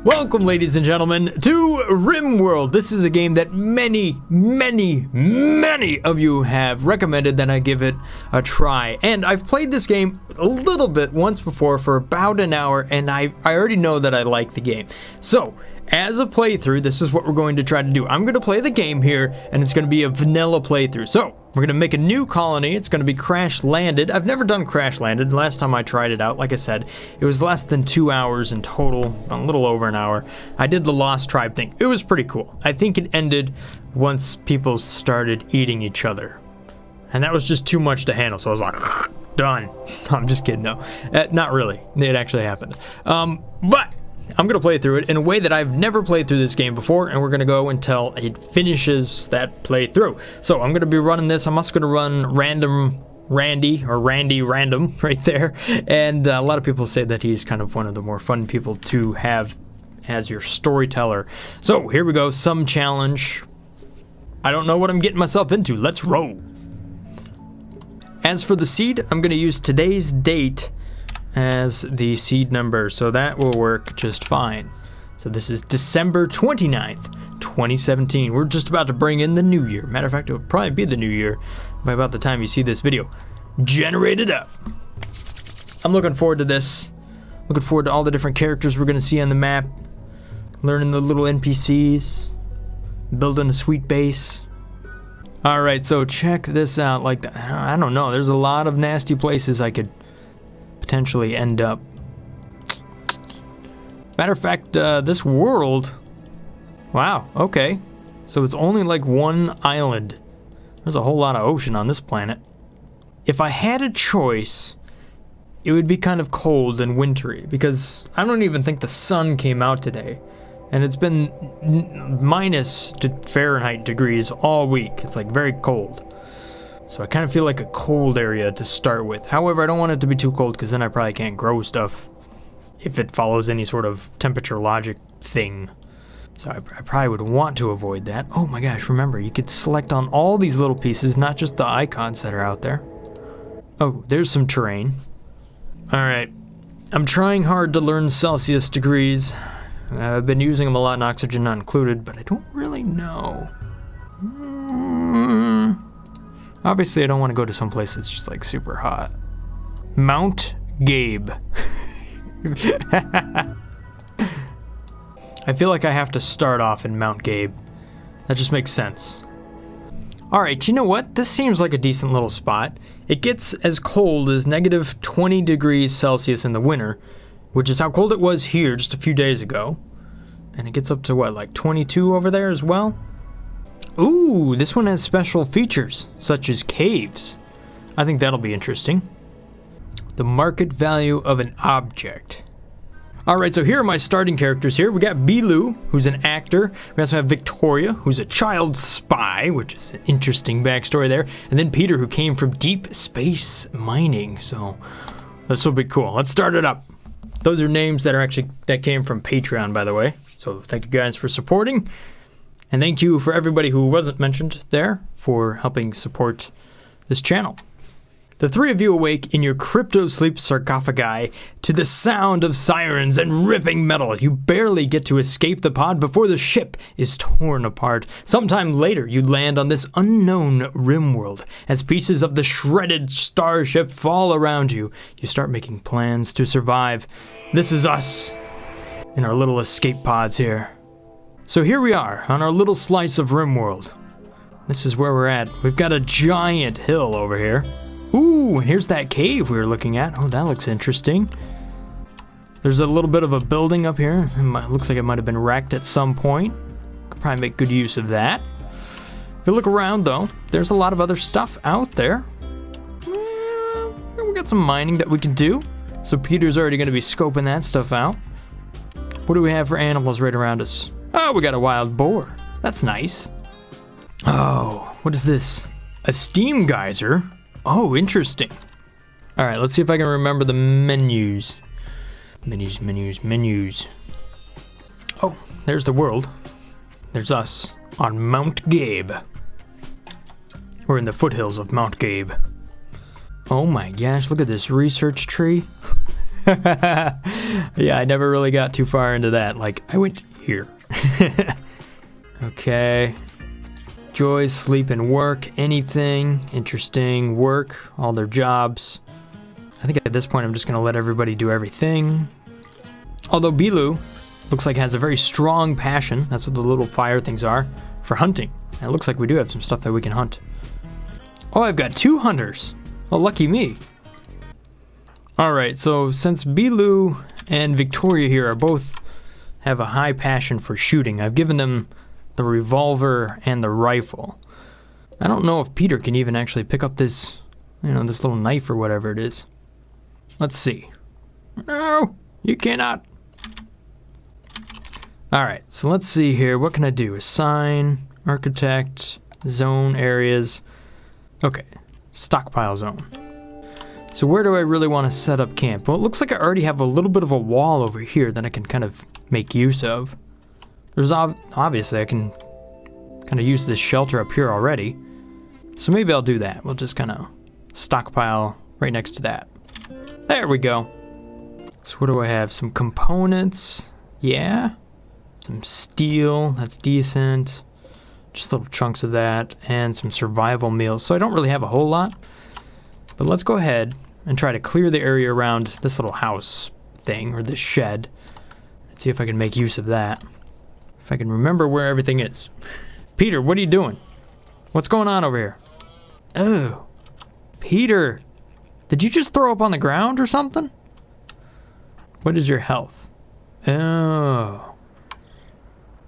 Welcome, ladies and gentlemen, to RimWorld. This is a game that many of you have recommended that I give it a try. And I've played this game a little bit once before for about an hour, and I already know that I like the game. So, as a playthrough, this is what we're going to try to do. I'm going to play the game here, and it's going to be a vanilla playthrough. So, we're going to make a new colony. It's going to be Crash Landed. I've never done Crash Landed. Last time I tried it out, like I said, it was less than 2 hours in total, a little over an hour. I did the Lost Tribe thing. It was pretty cool. I think it ended once people started eating each other. And that was just too much to handle, so I was like, done. I'm just kidding, though. Not really. It actually happened. But I'm going to play through it in a way that I've never played through this game before, and we're going to go until it finishes that playthrough. So I'm going to be running this. I'm also going to run Randy Random right there. And a lot of people say that he's kind of one of the more fun people to have as your storyteller. So here we go. Some challenge. I don't know what I'm getting myself into. Let's roll. As for the seed, I'm going to use today's date as the seed number, so that will work just fine. So this is December 29th, 2017. We're just about to bring in the new year. Matter of fact, it'll probably be the new year by about the time you see this video. Generate it up. I'm looking forward to this. Looking forward to all the different characters we're going to see on the map. Learning the little NPCs. Building a sweet base. Alright, so check this out. Like, I don't know. There's a lot of nasty places I could potentially end up. Matter of fact, this world, wow, okay, so it's only like one island. There's a whole lot of ocean on this planet. If I had a choice, it would be kind of cold and wintry, because I don't even think the sun came out today, and it's been minus Fahrenheit degrees all week. It's like very cold. So I kind of feel like a cold area to start with. However, I don't want it to be too cold, because then I probably can't grow stuff if it follows any sort of temperature logic thing. So I probably would want to avoid that. Oh my gosh, remember, you could select on all these little pieces, not just the icons that are out there. Oh, there's some terrain. Alright, I'm trying hard to learn Celsius degrees. I've been using them a lot in oxygen not included, but I don't really know. Obviously, I don't want to go to some place that's just like super hot. Mount Gabe. I feel like I have to start off in Mount Gabe. That just makes sense. Alright, you know what? This seems like a decent little spot. It gets as cold as negative 20 degrees Celsius in the winter, which is how cold it was here just a few days ago. And it gets up to what, like 22 over there as well? Ooh, this one has special features, such as caves. I think that'll be interesting. The market value of an object. Alright, so here are my starting characters here. We got Bilu, who's an actor. We also have Victoria, who's a child spy, which is an interesting backstory there. And then Peter, who came from deep space mining. So, this will be cool. Let's start it up. Those are names that came from Patreon, by the way. So, thank you guys for supporting. And thank you for everybody who wasn't mentioned there for helping support this channel. The three of you awake in your crypto-sleep sarcophagi to the sound of sirens and ripping metal. You barely get to escape the pod before the ship is torn apart. Sometime later, you land on this unknown RimWorld. As pieces of the shredded starship fall around you, you start making plans to survive. This is us in our little escape pods here. So here we are, on our little slice of RimWorld. This is where we're at. We've got a giant hill over here. Ooh, and here's that cave we were looking at. Oh, that looks interesting. There's a little bit of a building up here. It looks like it might have been wrecked at some point. Could probably make good use of that. If you look around, though, there's a lot of other stuff out there. We got some mining that we can do. So Peter's already going to be scoping that stuff out. What do we have for animals right around us? Oh, we got a wild boar. That's nice. Oh, what is this? A steam geyser? Oh, interesting. All right, let's see if I can remember the menus. Menus. Oh, there's the world. There's us on Mount Gabe. We're in the foothills of Mount Gabe. Oh my gosh, look at this research tree. Yeah, I never really got too far into that. Like, I went here. Okay. Joys, sleep, and work. Anything interesting. Work. All their jobs. I think at this point I'm just going to let everybody do everything. Although Bilu looks like has a very strong passion, that's what the little fire things are, for hunting. And it looks like we do have some stuff that we can hunt. Oh, I've got 2 hunters. Well, lucky me. Alright, so since Bilu and Victoria here are both have a high passion for shooting, I've given them the revolver and the rifle. I don't know if Peter can even actually pick up this, this little knife or whatever it is. Let's see. No, you cannot. Alright, so let's see here. What can I do? Assign, architect, zone areas. Okay, stockpile zone. So where do I really want to set up camp? Well, it looks like I already have a little bit of a wall over here that I can kind of make use of. There's obviously I can kind of use this shelter up here already. So maybe I'll do that. We'll just kind of stockpile right next to that. There we go. So what do I have? Some components. Yeah. Some steel. That's decent. Just little chunks of that. And some survival meals. So I don't really have a whole lot. But let's go ahead and try to clear the area around this little house thing, or this shed. Let's see if I can make use of that. If I can remember where everything is. Peter, what are you doing? What's going on over here? Oh, Peter, did you just throw up on the ground or something? What is your health? Oh,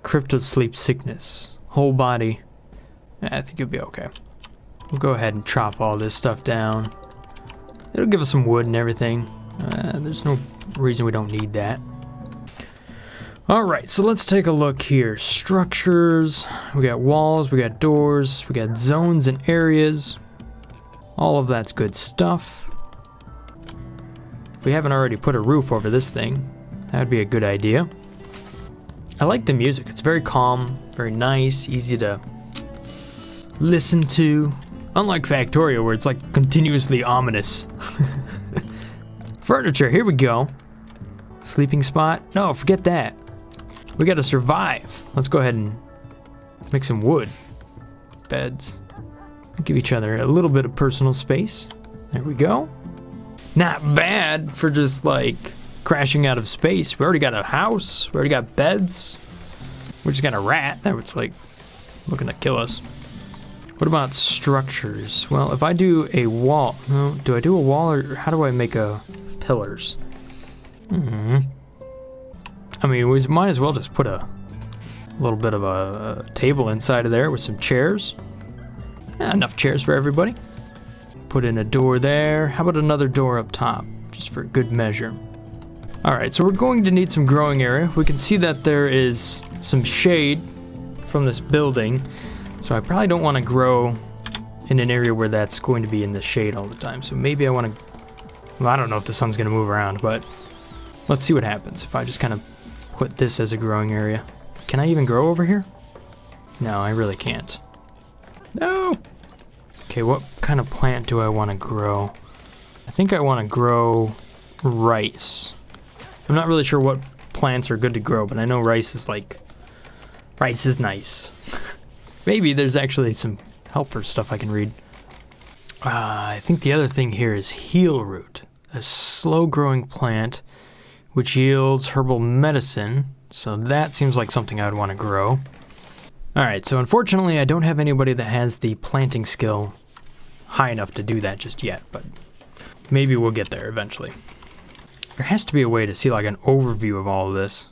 crypto sleep sickness, whole body. I think you'll be okay. We'll go ahead and chop all this stuff down. It'll give us some wood and everything. There's no reason we don't need that. Alright, so let's take a look here. Structures, we got walls, we got doors, we got zones and areas. All of that's good stuff. If we haven't already put a roof over this thing, that would be a good idea. I like the music. It's very calm, very nice, easy to listen to. Unlike Factorio, where it's like continuously ominous. Furniture, here we go. Sleeping spot? No, forget that. We gotta survive. Let's go ahead and make some wood. Beds. Give each other a little bit of personal space. There we go. Not bad for just like crashing out of space. We already got a house. We already got beds. We just got a rat that was like looking to kill us. What about structures? Well, if I do a wall, no, do I do a wall or how do I make pillars? I mean, we might as well just put a little bit of a table inside of there with some chairs. Enough chairs for everybody. Put in a door there. How about another door up top, just for good measure? Alright, so we're going to need some growing area. We can see that there is some shade from this building. So I probably don't want to grow in an area where that's going to be in the shade all the time. So maybe I want to, well, I don't know if the sun's going to move around, but let's see what happens if I just kind of put this as a growing area. Can I even grow over here? No, I really can't. No! Okay, what kind of plant do I want to grow? I think I want to grow rice. I'm not really sure what plants are good to grow, but I know rice is nice. Maybe there's actually some helper stuff I can read. I think the other thing here is heel root, a slow-growing plant which yields herbal medicine. So that seems like something I would want to grow. Alright, so unfortunately I don't have anybody that has the planting skill high enough to do that just yet, but maybe we'll get there eventually. There has to be a way to see like an overview of all of this.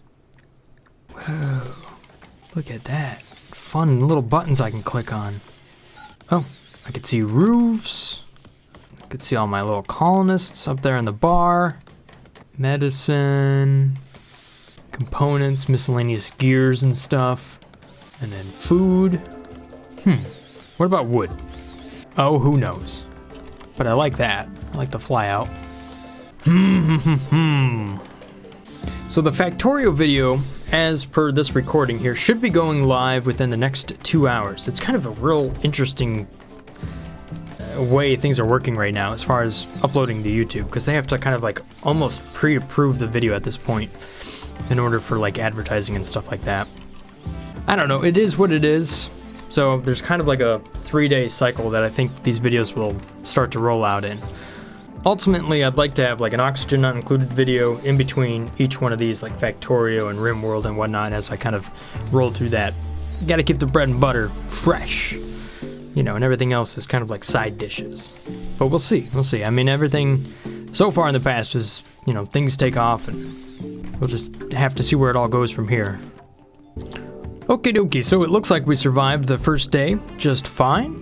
Whoa, look at that. Fun little buttons I can click on. Oh, I could see roofs. I could see all my little colonists up there in the bar. Medicine. Components, miscellaneous gears and stuff. And then food. What about wood? Oh, who knows? But I like that. I like the fly out. So the Factorio video, as per this recording here, should be going live within the next 2 hours. It's kind of a real interesting way things are working right now as far as uploading to YouTube, because they have to kind of like almost pre-approve the video at this point in order for like advertising and stuff like that. I don't know, it is what it is. So there's kind of like a 3-day cycle that I think these videos will start to roll out in. Ultimately, I'd like to have like an Oxygen Not Included video in between each one of these, like Factorio and RimWorld and whatnot, as I kind of roll through that. You gotta keep the bread and butter fresh, you know, and everything else is kind of like side dishes. But we'll see, we'll see. I mean, everything so far in the past is, you know, things take off, and we'll just have to see where it all goes from here. Okie dokie, so it looks like we survived the first day just fine.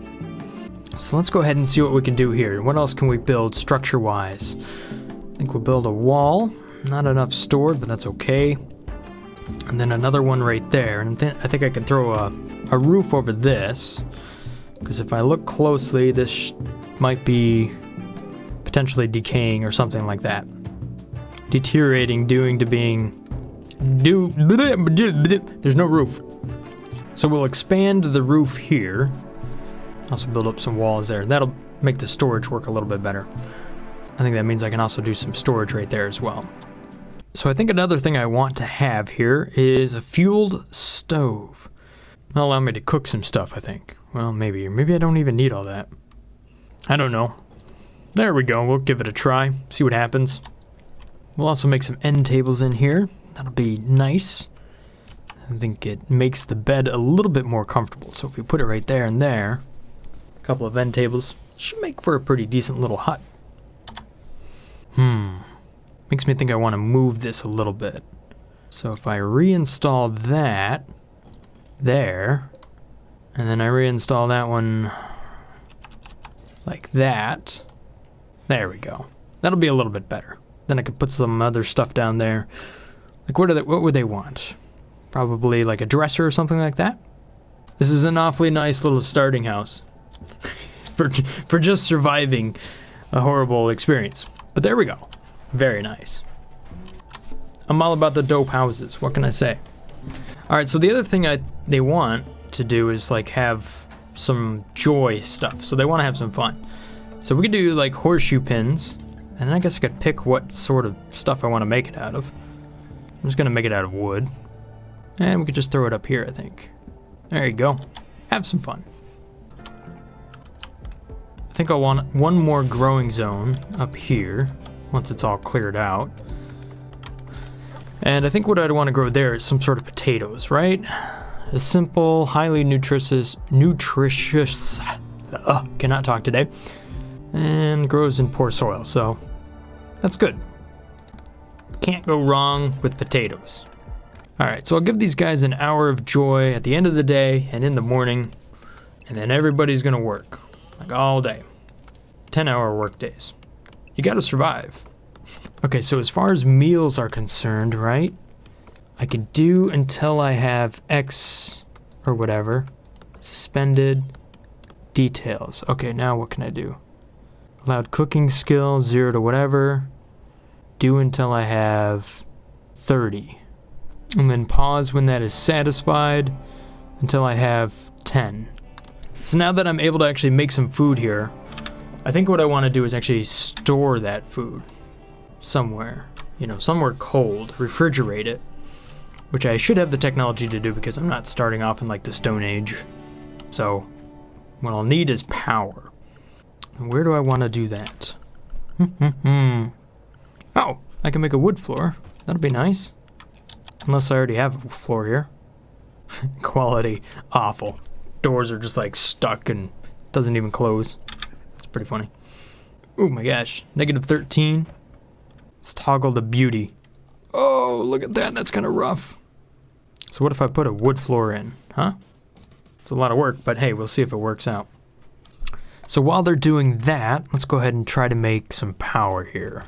So let's go ahead and see what we can do here. What else can we build structure-wise? I think we'll build a wall. Not enough stored, but that's okay. And then another one right there. And then I think I can throw a roof over this. Because if I look closely, this might be potentially decaying or something like that. Deteriorating, doing to being... There's no roof. So we'll expand the roof here. Also build up some walls there. That'll make the storage work a little bit better. I think that means I can also do some storage right there as well. So I think another thing I want to have here is a fueled stove. That'll allow me to cook some stuff, I think. Well, maybe. Or maybe I don't even need all that. I don't know. There we go. We'll give it a try. See what happens. We'll also make some end tables in here. That'll be nice. I think it makes the bed a little bit more comfortable. So if we put it right there and there, a couple of end tables, should make for a pretty decent little hut. Makes me think I want to move this a little bit. So if I reinstall that there, and then I reinstall that one like that, there we go. That'll be a little bit better. Then I could put some other stuff down there. Like what would they want? Probably like a dresser or something like that. This is an awfully nice little starting house for just surviving a horrible experience. But there we go. Very nice. I'm all about the dope houses. What can I say? All right, so the other thing they want to do is like have some joy stuff. So they want to have some fun. So we could do like horseshoe pins, and then I guess I could pick what sort of stuff I want to make it out of. I'm just gonna make it out of wood. And we could just throw it up here, I think. There you go. Have some fun. I think I'll want one more growing zone up here once it's all cleared out. And I think what I'd want to grow there is some sort of potatoes, right? A simple, highly nutritious, cannot talk today, and grows in poor soil, so that's good. Can't go wrong with potatoes. Alright, so I'll give these guys an hour of joy at the end of the day and in the morning, and then everybody's gonna work, like all day. 10-hour work days. You gotta survive. Okay, so as far as meals are concerned, right? I can do until I have X or whatever. Suspended details. Okay, now what can I do? Allowed cooking skill, 0 to whatever. Do until I have 30. And then pause when that is satisfied until I have 10. So now that I'm able to actually make some food here, I think what I want to do is actually store that food somewhere. You know, somewhere cold, refrigerate it, which I should have the technology to do because I'm not starting off in like the Stone Age. So what I'll need is power. And where do I want to do that? Oh, I can make a wood floor. That'll be nice. Unless I already have a floor here. Quality awful. Doors are just like stuck and doesn't even close. That's pretty funny. Oh my gosh, -13. Let's toggle the beauty. Oh, look at that, that's kind of rough. So what if I put a wood floor in, huh? It's a lot of work, but hey, we'll see if it works out. So while they're doing that, let's go ahead and try to make some power here.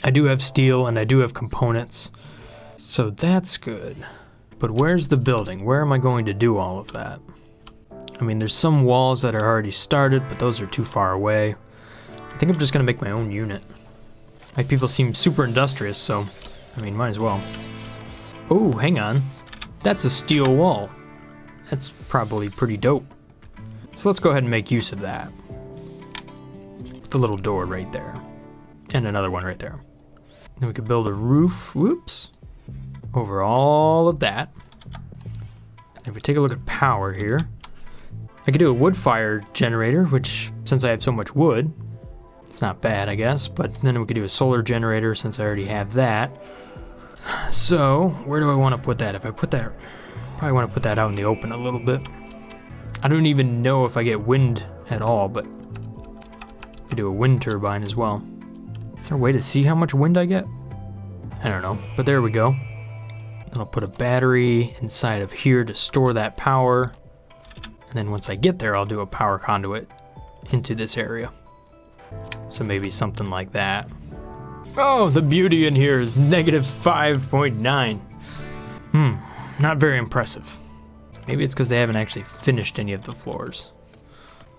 I do have steel and I do have components, so that's good. But where's the building? Where am I going to do all of that? I mean, there's some walls that are already started, but those are too far away. I think I'm just gonna make my own unit. My people seem super industrious, so, I mean, might as well. Oh, hang on. That's a steel wall. That's probably pretty dope. So let's go ahead and make use of that. the little door right there. And another one right there. Then we could build a roof, whoops, over all of that. If we take a look at power here, I could do a wood fire generator, which, since I have so much wood, it's not bad, I guess. But then we could do a solar generator since I already have that. So, where do I want to put that? If I put that, probably want to put that out in the open a little bit. I don't even know if I get wind at all, but I could do a wind turbine as well. Is there a way to see how much wind I get? I don't know, but there we go. Then I'll put a battery inside of here to store that power. And then once I get there, I'll do a power conduit into this area. So maybe something like that. Oh, the beauty in here is negative 5.9. Not very impressive. Maybe it's because they haven't actually finished any of the floors.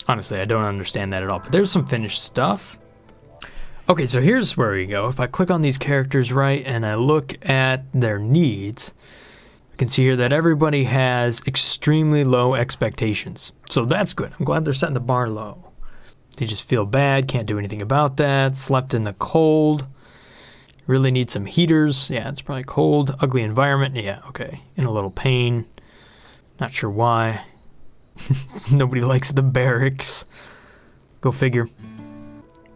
Honestly, I don't understand that at all, but there's some finished stuff. Okay, so here's where we go. If I click on these characters right and I look at their needs, I can see here that everybody has extremely low expectations. So that's good. I'm glad they're setting the bar low. They just feel bad, can't do anything about that, slept in the cold, really need some heaters. Yeah, it's probably cold, ugly environment. Yeah, okay, in a little pain. Not sure why. Nobody likes the barracks. Go figure.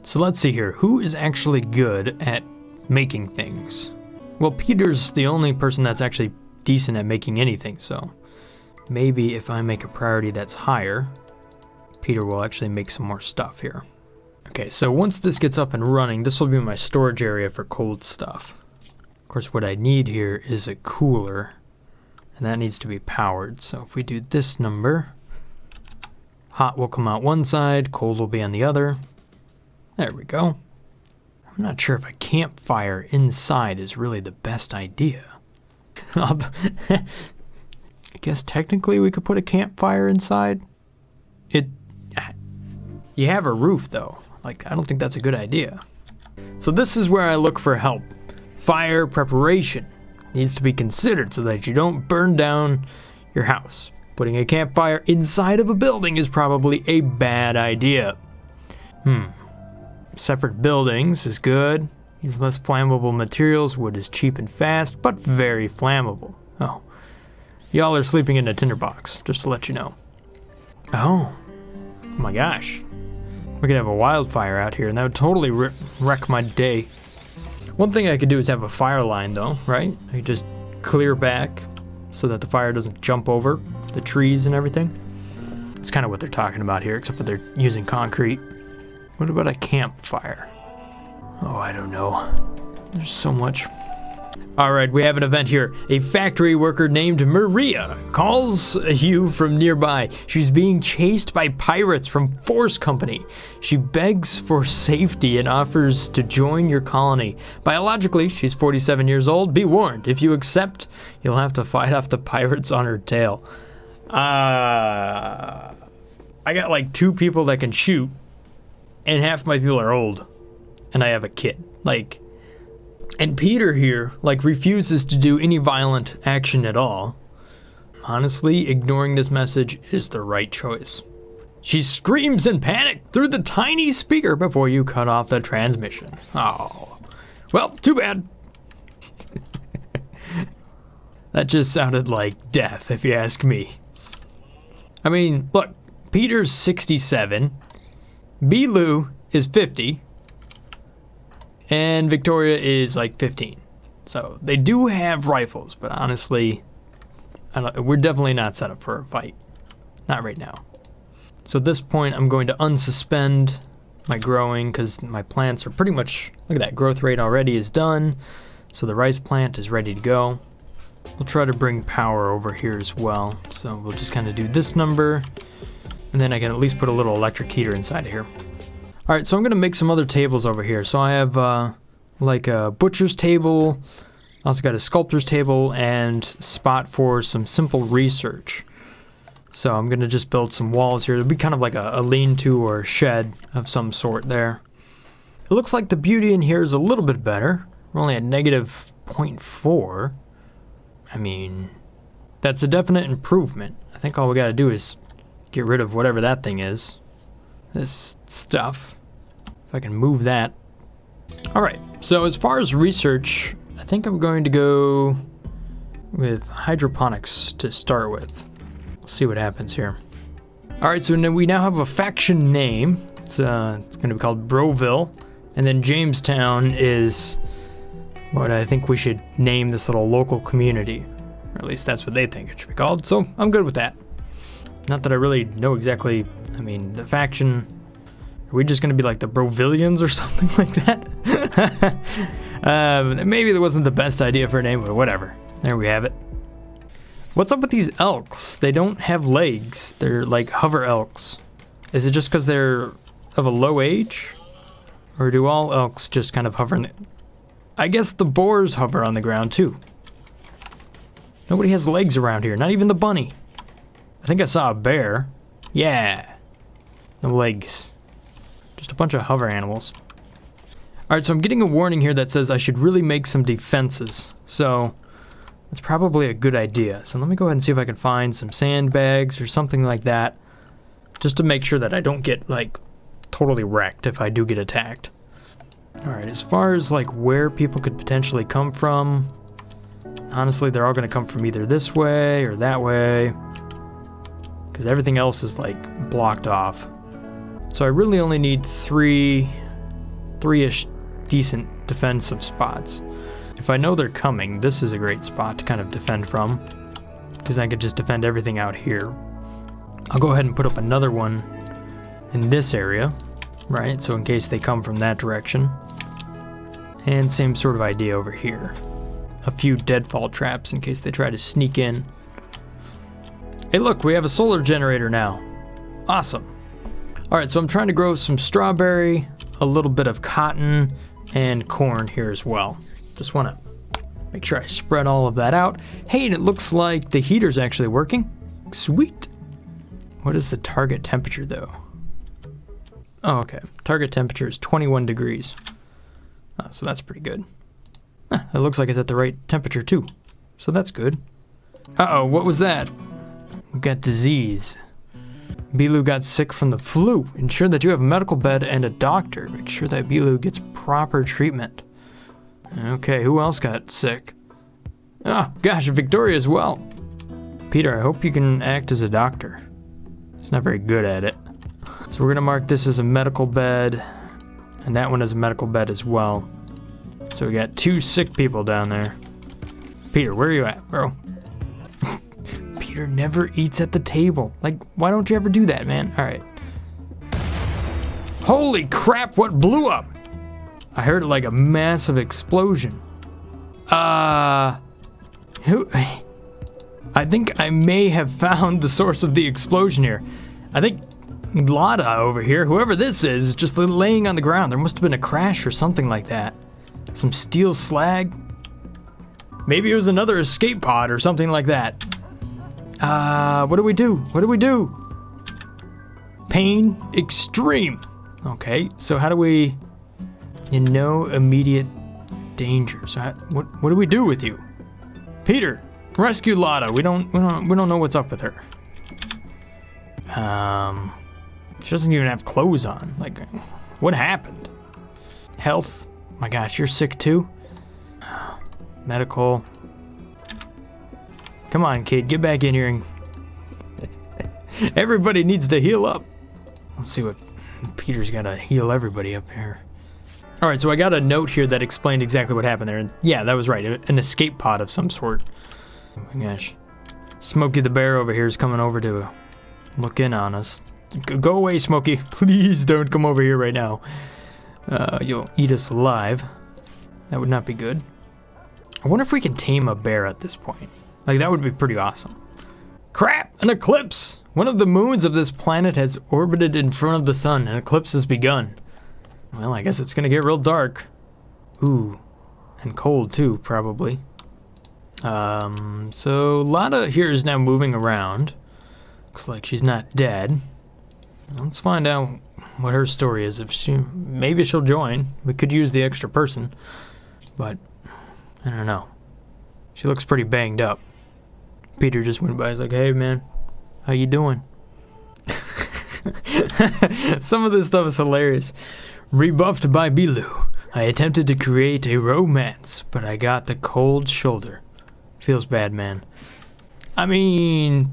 So let's see here. Who is actually good at making things? Well, Peter's the only person that's actually decent at making anything, so maybe if I make a priority that's higher, Peter will actually make some more stuff here. Okay, so once this gets up and running, this will be my storage area for cold stuff. Of course, what I need here is a cooler, and that needs to be powered. So if we do this number, hot will come out one side, cold will be on the other. There we go. I'm not sure if a campfire inside is really the best idea. I guess technically we could put a campfire inside. You have a roof though. Like, I don't think that's a good idea. So this is where I look for help. Fire preparation needs to be considered so that you don't burn down your house. Putting a campfire inside of a building is probably a bad idea. Separate buildings is good. Use less flammable materials. Wood is cheap and fast, but very flammable. Oh. Y'all are sleeping in a tinderbox, just to let you know. Oh my gosh. We could have a wildfire out here, and that would totally wreck my day. One thing I could do is have a fire line, though, right? I could just clear back so that the fire doesn't jump over the trees and everything. That's kind of what they're talking about here, except for they're using concrete. What about a campfire? Oh, I don't know. There's so much. All right, we have an event here. A factory worker named Maria calls you from nearby. She's being chased by pirates from Force Company. She begs for safety and offers to join your colony. Biologically, she's 47 years old. Be warned, if you accept, you'll have to fight off the pirates on her tail. I got like 2 people that can shoot, and half my people are old, and I have a kid. Like, and Peter here, like, refuses to do any violent action at all. Honestly, ignoring this message is the right choice. She screams in panic through the tiny speaker before you cut off the transmission. Oh, well, too bad. That just sounded like death, if you ask me. I mean, look, Peter's 67, B-Lou is 50, and Victoria is like 15. So they do have rifles, but honestly, we're definitely not set up for a fight. Not right now. So at this point, I'm going to unsuspend my growing because my plants are pretty much, look at that, growth rate already is done. So the rice plant is ready to go. We'll try to bring power over here as well. So we'll just kind of do this number, and then I can at least put a little electric heater inside of here. All right, so I'm gonna make some other tables over here. So I have like a butcher's table, also got a sculptor's table, and spot for some simple research. So I'm gonna just build some walls here. It'll be kind of like a lean-to or shed of some sort there. It looks like the beauty in here is a little bit better. We're only at negative 0.4. I mean, that's a definite improvement. I think all we gotta do is get rid of whatever that thing is. This stuff. If If I can move that. All right, so as far as research, I think I'm going to go with hydroponics to start with. We'll see what happens here. All right, so we now have a faction name. It's going to be called Broville. And then Jamestown is what I think we should name this little local community. Or at least that's what they think it should be called. So I'm good with that. Not that I really know exactly, I mean, the faction. Are we just going to be like the Brovillians or something like that? Maybe that wasn't the best idea for a name, but whatever. There we have it. What's up with these elks? They don't have legs. They're like hover elks. Is it just because they're of a low age? Or do all elks just kind of hover in it? I guess the boars hover on the ground too. Nobody has legs around here, not even the bunny. I think I saw a bear. Yeah. No legs. Just a bunch of hover animals. Alright, so I'm getting a warning here that says I should really make some defenses. So that's probably a good idea. So let me go ahead and see if I can find some sandbags or something like that. Just to make sure that I don't get, like, totally wrecked if I do get attacked. Alright, as far as, like, where people could potentially come from, honestly, they're all going to come from either this way or that way. Because everything else is, like, blocked off. So I really only need three-ish decent defensive spots. If I know they're coming, this is a great spot to kind of defend from. Because I could just defend everything out here. I'll go ahead and put up another one in this area, right? So in case they come from that direction. And same sort of idea over here. A few deadfall traps in case they try to sneak in. Hey look, we have a solar generator now. Awesome. Alright, so I'm trying to grow some strawberry, a little bit of cotton, and corn here as well. Just want to make sure I spread all of that out. Hey, and it looks like the heater's actually working. Sweet. What is the target temperature though? Oh, okay. Target temperature is 21 degrees. Oh, so that's pretty good. It looks like it's at the right temperature too. So that's good. Uh-oh, what was that? We've got disease. Bilu got sick from the flu. Ensure that you have a medical bed and a doctor. Make sure that Bilu gets proper treatment. Okay, who else got sick? Oh, gosh, Victoria as well. Peter, I hope you can act as a doctor. He's not very good at it. So we're gonna mark this as a medical bed, and that one as a medical bed as well. So we got 2 sick people down there. Peter, where are you at, bro? Peter never eats at the table. Like, why don't you ever do that, man? All right. Holy crap, what blew up? I heard like a massive explosion. Who? I think I may have found the source of the explosion here. I think Lada over here, whoever this is just laying on the ground. There must have been a crash or something like that. Some steel slag. Maybe it was another escape pod or something like that. What do we do? What do we do? Pain extreme. Okay, so how do we... In no immediate danger. So what do we do with you? Peter, rescue Lada. We don't know what's up with her. She doesn't even have clothes on. Like, what happened? Health. My gosh, you're sick too? Medical. Come on, kid, get back in here and... Everybody needs to heal up. Let's see what... Peter's gotta heal everybody up here. Alright, so I got a note here that explained exactly what happened there. And yeah, that was right. An escape pod of some sort. Oh my gosh. Smokey the Bear over here is coming over to look in on us. Go away, Smokey. Please don't come over here right now. You'll eat us alive. That would not be good. I wonder if we can tame a bear at this point. Like, that would be pretty awesome. Crap! An eclipse! One of the moons of this planet has orbited in front of the sun. An eclipse has begun. Well, I guess it's gonna get real dark. Ooh. And cold, too, probably. So Lada here is now moving around. Looks like she's not dead. Let's find out what her story is. Maybe she'll join. We could use the extra person. But, I don't know. She looks pretty banged up. Peter just went by. He's like, hey, man. How you doing? Some of this stuff is hilarious. Rebuffed by Bilu, I attempted to create a romance, but I got the cold shoulder. Feels bad, man. I mean,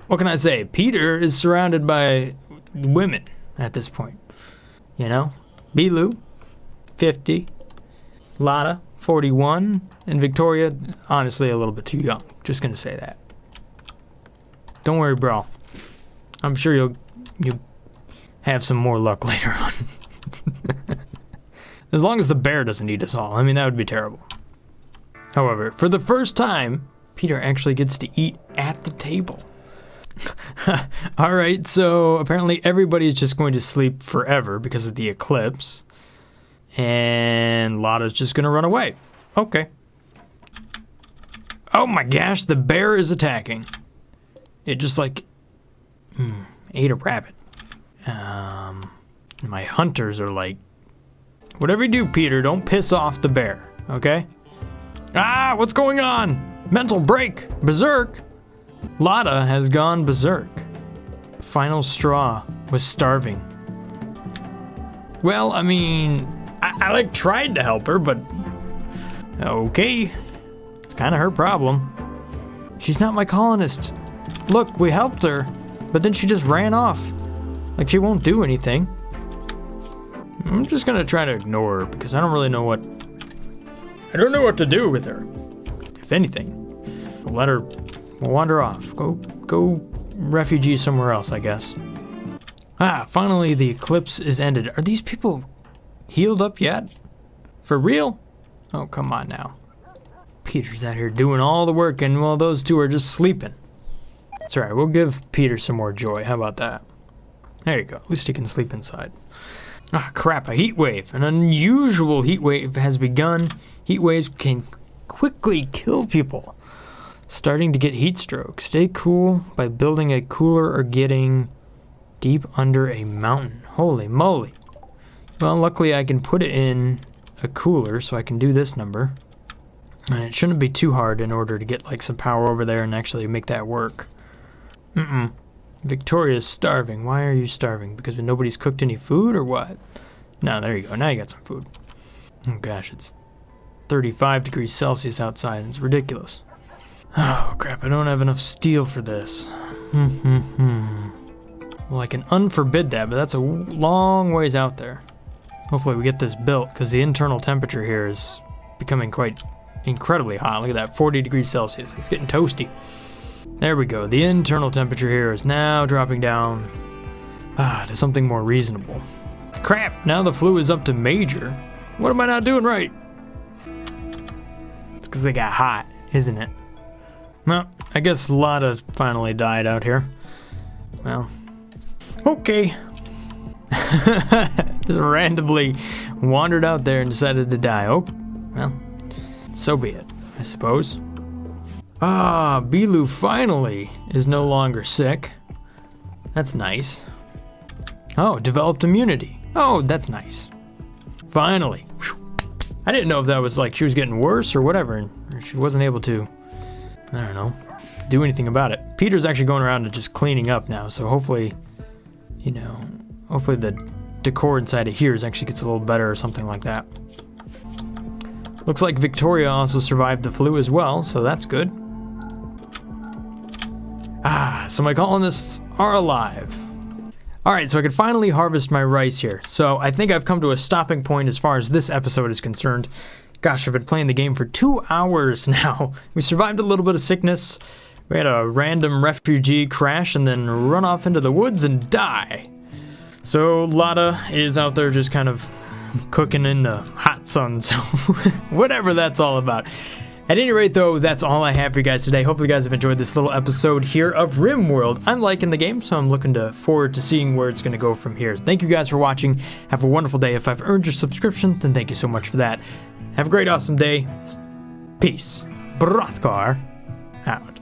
what can I say? Peter is surrounded by women at this point. You know? Bilu, 50. Lotta, 41. And Victoria, honestly, a little bit too young. Just gonna say that. Don't worry, bro. I'm sure you'll have some more luck later on. As long as the bear doesn't eat us all. I mean, that would be terrible. However, for the first time, Peter actually gets to eat at the table. Alright, so apparently everybody's just going to sleep forever because of the eclipse. And Lotta's just going to run away. Okay. Oh my gosh, the bear is attacking. It just like ate a rabbit. My hunters are like, whatever you do, Peter, don't piss off the bear, okay? Ah, what's going on? Mental break, berserk. Lotta has gone berserk. Final straw was starving. Well, I mean, I like tried to help her, but okay. It's kind of her problem. She's not my colonist. Look, we helped her, but then she just ran off. Like she won't do anything. I'm just gonna try to ignore her because I don't really know what... I don't know what to do with her. If anything, I'll let her wander off. Go refugee somewhere else, I guess. Ah, finally the eclipse is ended. Are these people healed up yet? For real? Oh, come on now. Peter's out here doing all the work and while those two are just sleeping. It's alright, we'll give Peter some more joy. How about that? There you go. At least he can sleep inside. Ah, crap, a heat wave. An unusual heat wave has begun. Heat waves can quickly kill people. Starting to get heat stroke. Stay cool by building a cooler or getting deep under a mountain. Holy moly. Well, luckily I can put it in a cooler so I can do this number. And it shouldn't be too hard in order to get like some power over there and actually make that work. Victoria's starving. Why are you starving? Because nobody's cooked any food or what? No, there you go. Now you got some food. Oh gosh, it's 35 degrees Celsius outside. It's ridiculous. Oh crap, I don't have enough steel for this. Well, I can unforbid that, but that's a long ways out there. Hopefully we get this built, because the internal temperature here is becoming quite incredibly hot. Look at that, 40 degrees Celsius. It's getting toasty. There we go. The internal temperature here is now dropping down to something more reasonable. Crap, now the flu is up to major. What am I not doing right? It's because they got hot, isn't it? Well, I guess Lotta finally died out here. Well, okay. Just randomly wandered out there and decided to die. Oh, well, so be it, I suppose. Ah, Bilu finally is no longer sick. That's nice. Oh, developed immunity. Oh, that's nice. Finally. I didn't know if that was like she was getting worse or whatever, or she wasn't able to, I don't know, do anything about it. Peter's actually going around and just cleaning up now, so hopefully, you know, hopefully the decor inside of here actually gets a little better or something like that. Looks like Victoria also survived the flu as well, so that's good. Ah, so my colonists are alive. Alright, so I could finally harvest my rice here. So I think I've come to a stopping point as far as this episode is concerned. Gosh, I've been playing the game for 2 hours now. We survived a little bit of sickness. We had a random refugee crash and then run off into the woods and die. So Lotta is out there just kind of cooking in the hot sun, so whatever that's all about. At any rate, though, that's all I have for you guys today. Hopefully you guys have enjoyed this little episode here of RimWorld. I'm liking the game, so I'm looking forward to seeing where it's going to go from here. Thank you guys for watching. Have a wonderful day. If I've earned your subscription, then thank you so much for that. Have a great, awesome day. Peace. Brothgar out.